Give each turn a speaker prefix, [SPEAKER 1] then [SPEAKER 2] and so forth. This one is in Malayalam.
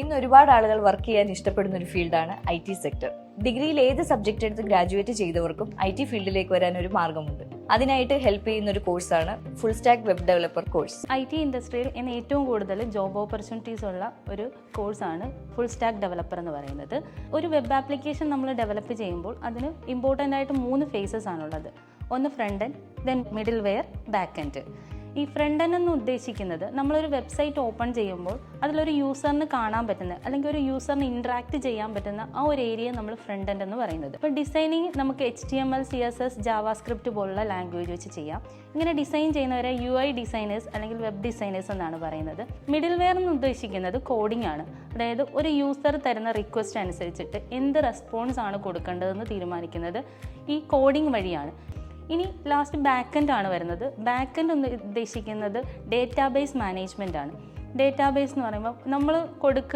[SPEAKER 1] ഇന്ന് ഒരുപാട് ആളുകൾ വർക്ക് ചെയ്യാൻ ഇഷ്ടപ്പെടുന്ന ഒരു ഫീൽഡാണ് IT സെക്ടർ. ഡിഗ്രിയിൽ ഏത് സബ്ജക്റ്റ് എടുത്ത് ഗ്രാജുവേറ്റ് ചെയ്തവർക്കും IT ഫീൽഡിലേക്ക് വരാൻ ഒരു മാർഗമുണ്ട്. അതിനായിട്ട് ഹെൽപ്പ് ചെയ്യുന്ന ഒരു കോഴ്സാണ് full stack web developer course.
[SPEAKER 2] IT ഇൻഡസ്ട്രിയിൽ ഇന്ന് ഏറ്റവും കൂടുതൽ ജോബ് ഓപ്പർച്യൂണിറ്റീസ് ഉള്ള ഒരു കോഴ്സാണ് ഫുൾ സ്റ്റാക്ക് ഡെവലപ്പർ എന്ന് പറയുന്നത്. ഒരു വെബ് ആപ്ലിക്കേഷൻ നമ്മൾ ഡെവലപ്പ് ചെയ്യുമ്പോൾ അതിന് ഇമ്പോർട്ടൻ്റ് ആയിട്ട് 3 ഫേസസ് ആണുള്ളത്. ഒന്ന് front end, then middleware, back end. ഈ ഫ്രണ്ട് എൻഡ് എന്ന് ഉദ്ദേശിക്കുന്നത് നമ്മളൊരു വെബ്സൈറ്റ് ഓപ്പൺ ചെയ്യുമ്പോൾ അതിലൊരു യൂസറിന് കാണാൻ പറ്റുന്ന അല്ലെങ്കിൽ ഒരു യൂസറിന് ഇൻട്രാക്ട് ചെയ്യാൻ പറ്റുന്ന ആ ഒരു ഏരിയ നമ്മൾ ഫ്രണ്ട് എൻഡ് എന്ന് പറയുന്നത്. ഇപ്പോൾ ഡിസൈനിങ് നമുക്ക് HTML, CSS, JavaScript പോലുള്ള ലാംഗ്വേജ് വെച്ച് ചെയ്യാം. ഇങ്ങനെ ഡിസൈൻ ചെയ്യുന്നവരെ UI ഡിസൈനേഴ്സ് അല്ലെങ്കിൽ വെബ് ഡിസൈനേഴ്സ് എന്നാണ് പറയുന്നത്. മിഡിൽ വെയർ എന്ന് ഉദ്ദേശിക്കുന്നത് കോഡിംഗ് ആണ്. അതായത് ഒരു യൂസർ തരുന്ന റിക്വസ്റ്റ് അനുസരിച്ചിട്ട് എന്ത് റെസ്പോൺസ് ആണ് കൊടുക്കേണ്ടതെന്ന് തീരുമാനിക്കുന്നത് ഈ കോഡിംഗ് വഴിയാണ്. ഇനി ലാസ്റ്റ് ബാക്ക് എൻഡ് ആണ് വരുന്നത്. ബാക്ക് എൻഡ് എന്ന് ഉദ്ദേശിക്കുന്നത് ഡേറ്റാബേസ് മാനേജ്മെൻ്റ് ആണ്. ഡേറ്റാബേസ് എന്ന് പറയുമ്പോൾ നമ്മൾ കൊടുക്കുന്ന